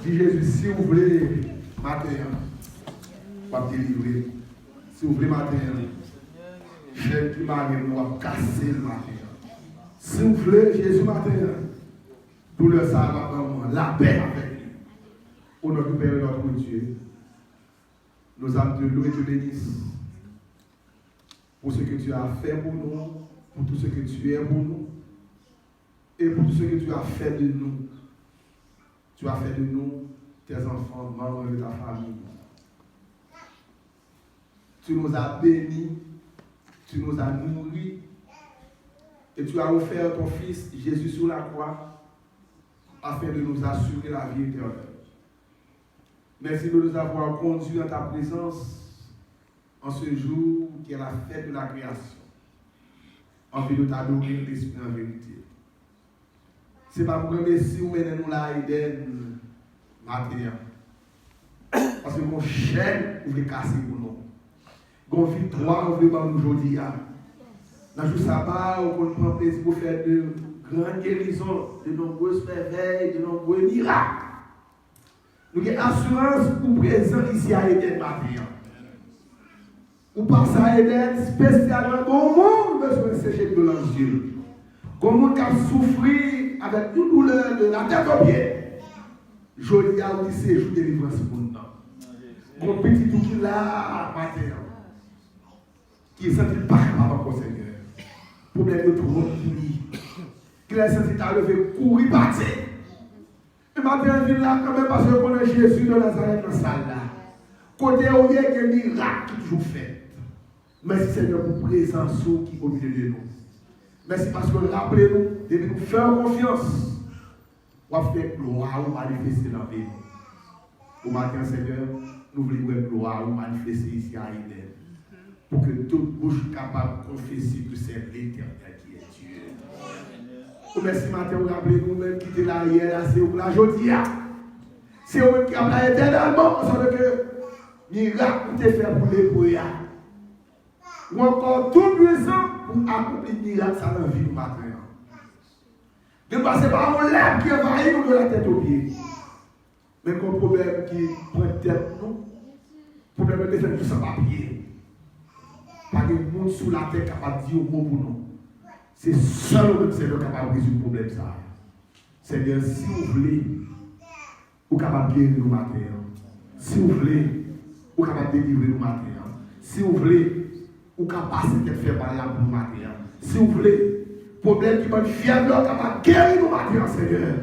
Dit Jésus, si vous voulez matin, pas délivrer. Si vous voulez matin, j'ai du mal, nous casser le matin. Si vous voulez Jésus matin, douleur ça va vraiment, la paix avec lui. Au nom du Père et notre Dieu, nous allons te louer et te bénir pour ce que tu as fait pour nous, pour tout ce que tu es pour nous, et pour tout ce que tu as fait de nous. Tu as fait de nous tes enfants, membres de ta famille. Tu nous as bénis, tu nous as nourris, et tu as offert ton Fils Jésus sur la croix afin de nous assurer la vie éternelle. Merci de nous avoir conduits en ta présence en ce jour qui est la fête de la création, envie de t'adorer l'Esprit en vérité. C'est pas pour remercier ou mener nous là, Eden, matin. Parce que mon chaîne, vous voulez casser pour nous. Mon victoire, vous voulez pas nous aujourd'hui. Dans le jour sabbat, on prend plaisir pour faire de grandes guérisons, de nombreuses merveilles, de nombreux miracles. Nous avons assurance pour présent ici à Eden matin. Ou passer à Eden spécialement, bon monde besoin de sécher de l'ange. Comme on a souffert avec une douleur de la tête aux pieds, je dis à vous séjour de délivrance pour nous. Mon petit tout qui l'a matin, qui est senti pas capable pour Seigneur. Problème de trop qui est senti à lever, courir, partir. Et matin, il est là quand même parce que on est Jésus de Nazareth dans la salle là. Côté où il y a des miracles qui toujours fait. Merci Seigneur pour la présence qui est au milieu de nous. Merci parce que rappelez-nous, de nous faire confiance. On va faire gloire ou manifester dans la vie. Au matin, Seigneur, nous voulons gloire ou manifester ici à Eden. Pour que toute bouche soit capable de confesser que c'est l'Éternel qui est Dieu. Merci matin, rappelez-nous même qui était là hier, c'est où la journée. C'est où qui a là éternellement, parce que miracle qui est fait pour les boyards. Ou encore tout puissant pour accomplir le miracle dans la vie du matin. De passer par un lèvre qui envahit nous de la tête aux pieds. Mais comme problème qui prend tête nous, problème de faire tout sans papier. Pas de monde sous la tête capable de dire au mot pour nous. C'est seul le Seigneur capable de résoudre le problème. Seigneur, si vous voulez, vous êtes capable de guérir nous matin. Si vous voulez, vous êtes capable de délivrer nous matin. Si vous voulez, ou capacité de faire par là pour nous matin. Si vous voulez, problème qui va fiable, capable de guérir nous matin, Seigneur.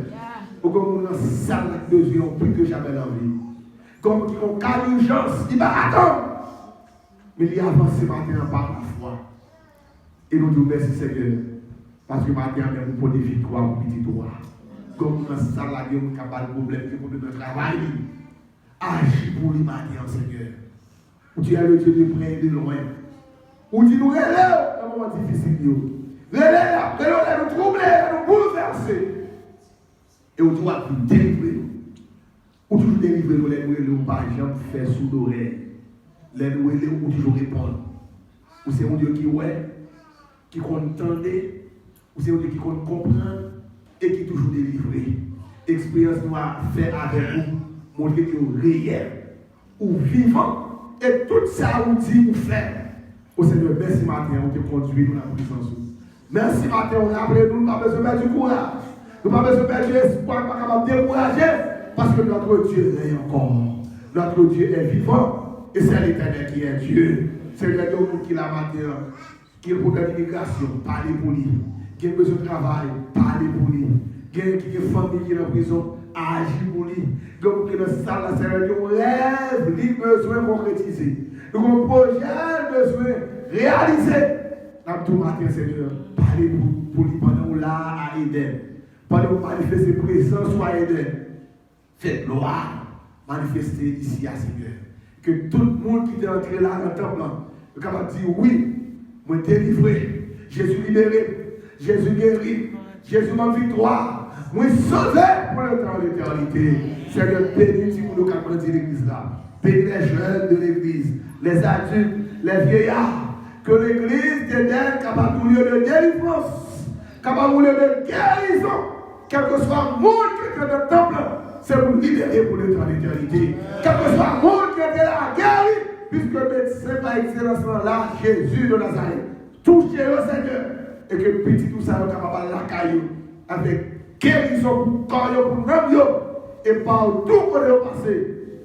Pour que nous avons ça besoin plus que jamais dans la vie. Comme qui ont cas d'urgence, il va attendre. Mais il a avancé matin par la foi. Et nous disons merci Seigneur. Parce que matin, même pour des victoires, pour des droits. Comme nous avons ça là, nous avons capable de problème, de problème de travail. Agis pour les matin, Seigneur. Tu es le Dieu de près et de loin. Ou tu nous relèves dans un moment difficile. Relève, nous troubler, nous bouleverser. Et où tu vas nous délivrer. Ou toujours délivrer nous, les nous par exemple, faire sous l'oreille. Les nous ou toujours répondre. Ou c'est un Dieu qui ouais, qui compte tendre, ou c'est un Dieu qui compte comprendre et qui toujours délivrer. Expérience nous a fait avec vous, montrer que vous réel, ou vivant, et tout ça vous dit, vous faites. Au Seigneur, merci matin, on te conduit dans la puissance. Merci matin, on rappelle nous, nous n'avons pas besoin de perdre du courage. Nous n'avons pas besoin de perdre l'espoir, nous n'avons pas capable de décourager, parce que notre Dieu est encore. Notre Dieu est vivant, et c'est l'Éternel qui est Dieu. C'est le Dieu qui l'a matin, qui a le problème d'immigration, parlez pour lui. Qui a besoin de travail, parlez pour lui. Qui a une famille qui est en prison, agis pour lui. Donc, qui est dans la salle, c'est le Dieu qui rêve, lui besoin de concrétiser. Nous avons un projet besoin de réaliser. Tout matin, Seigneur, parlez pour lui pendant là à Eden. Pendant que vous manifestez présence à Eden. Faites gloire, manifestez ici à Seigneur. Que tout le monde qui est entré là dans le temple, Nous sommes capables de dire oui, moi délivré, Jésus libéré, Jésus guéri, Jésus m'a victoire, moi sauvé pour le temps de l'éternité. Seigneur, bénis pour nous qui avons dit l'église là. Bénis les jeunes de l'église, les adultes, les vieillards, que l'église devienne capable de lieu de délivrance, capable de lieu de guérison, quel que soit le monde qui est dans le temple, c'est pour libérer pour le temps de l'éternité. Quel que soit le monde qui est là, guéri, puisque le médecin par excellence là, Jésus de Nazareth, touchez-le Seigneur, et que petit tout ça, est capable de la caillou, avec guérison pour corps, pour l'âme, et par tout côté au passé,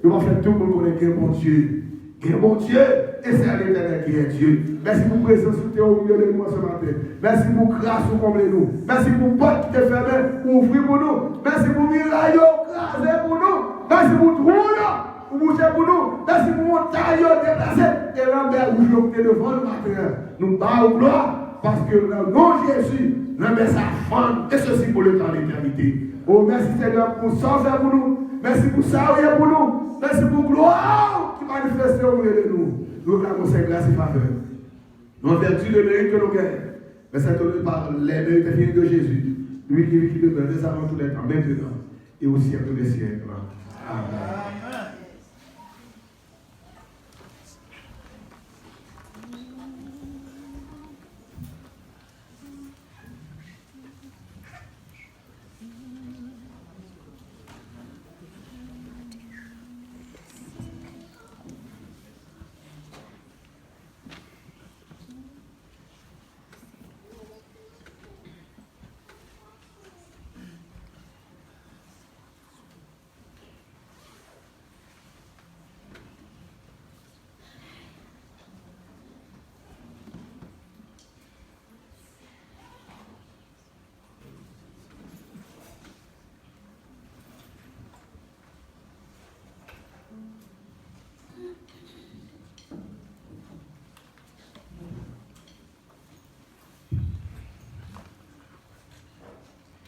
nous allons faire tout pour connaître que mon Dieu, et c'est l'Éternel qui est Dieu. Merci pour présence au milieu de nous ce matin. Merci pour grâce pour combler nous. Merci pour porte qui est fermée, pour ouvrir pour nous. Merci pour miraille craser pour nous. Merci pour trou pour bouger pour nous. Merci pour montagne déplacer. Et l'ambert rouge qui est devant le matin. Nous battons gloire parce que dans le nom de Jésus, l'ambert s'affronte. Et ceci pour le temps de l'éternité. Oh, merci Seigneur pour ça faire pour nous. Merci pour ça pour nous. Merci pour gloire qui manifeste au milieu de nous. Nous réclamons cette grâce et faveur. Nous, en vertu de mérite que nous gagnons. Mais c'est donné par les mérites infinis de Jésus. Lui qui demeure dès avant tous les temps, maintenant et au siècle des siècles. Amen.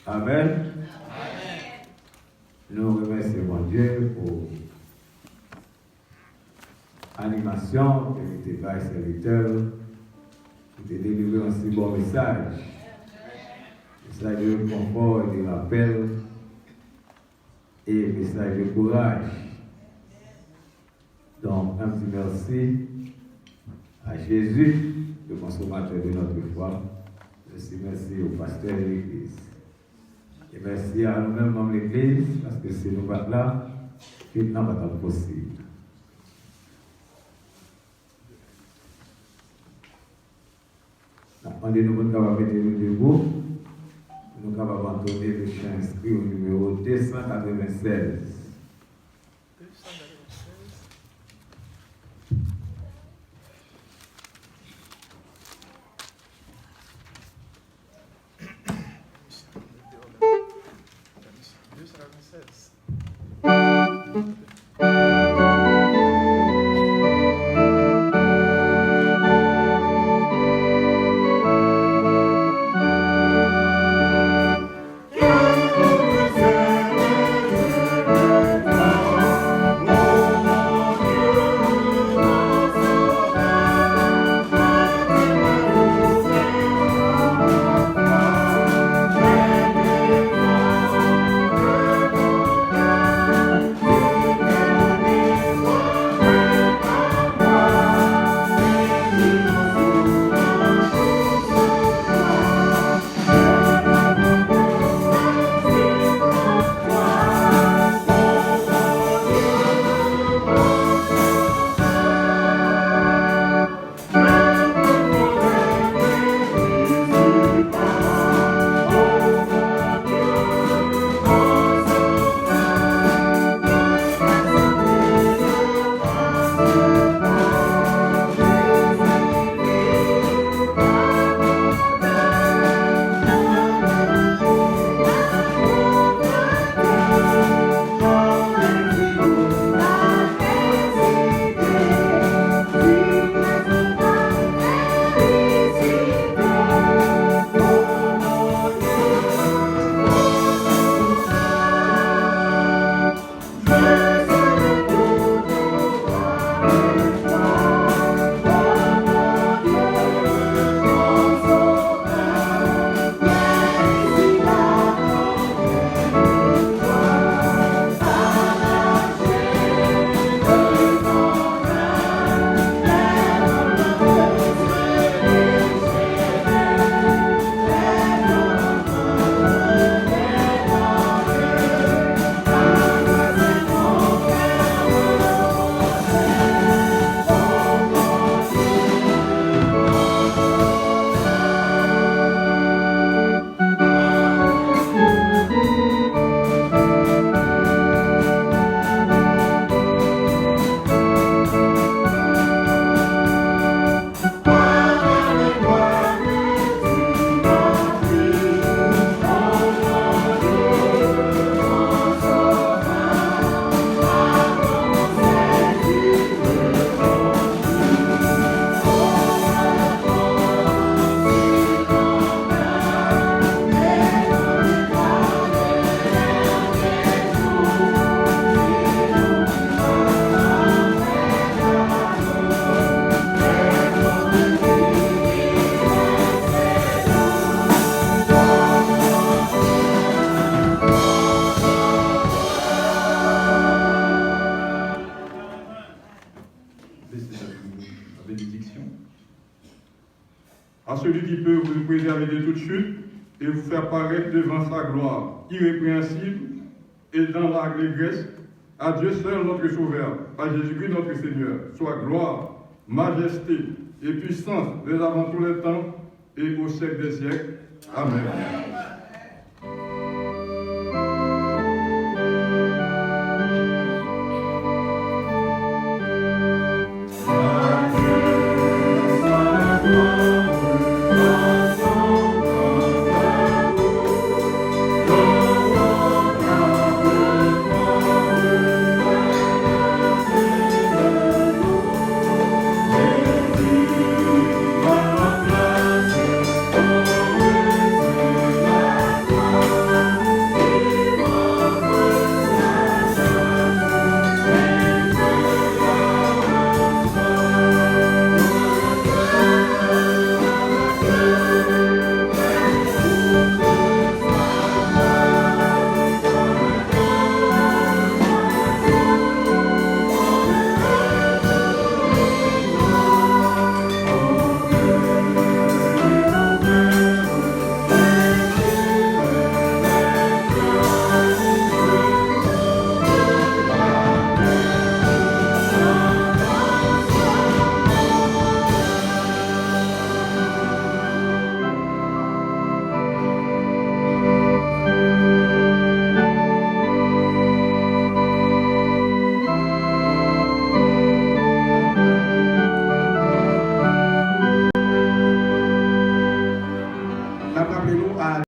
Amen. Nous remercions mon Dieu pour l'animation que était par serviteur, qui était délivré un si bon message. Message de confort et de rappel, et message de courage. Donc, un petit merci à Jésus, le consommateur de notre foi. Merci au pasteur de l'Église. Et merci à nous-mêmes, membres de l'Église, parce que c'est nous là que nous n'avons pas possible. On est nous capables de mettre debout, nous sommes capables d'entonner le chant inscrit au numéro 296. la bénédiction. À celui qui peut vous préserver de toute chute et vous faire paraître devant sa gloire irrépréhensible et dans l'allégresse, à Dieu seul notre Sauveur, à Jésus-Christ notre Seigneur, soit gloire, majesté et puissance dès avant tous les temps et au siècle des siècles. Amen.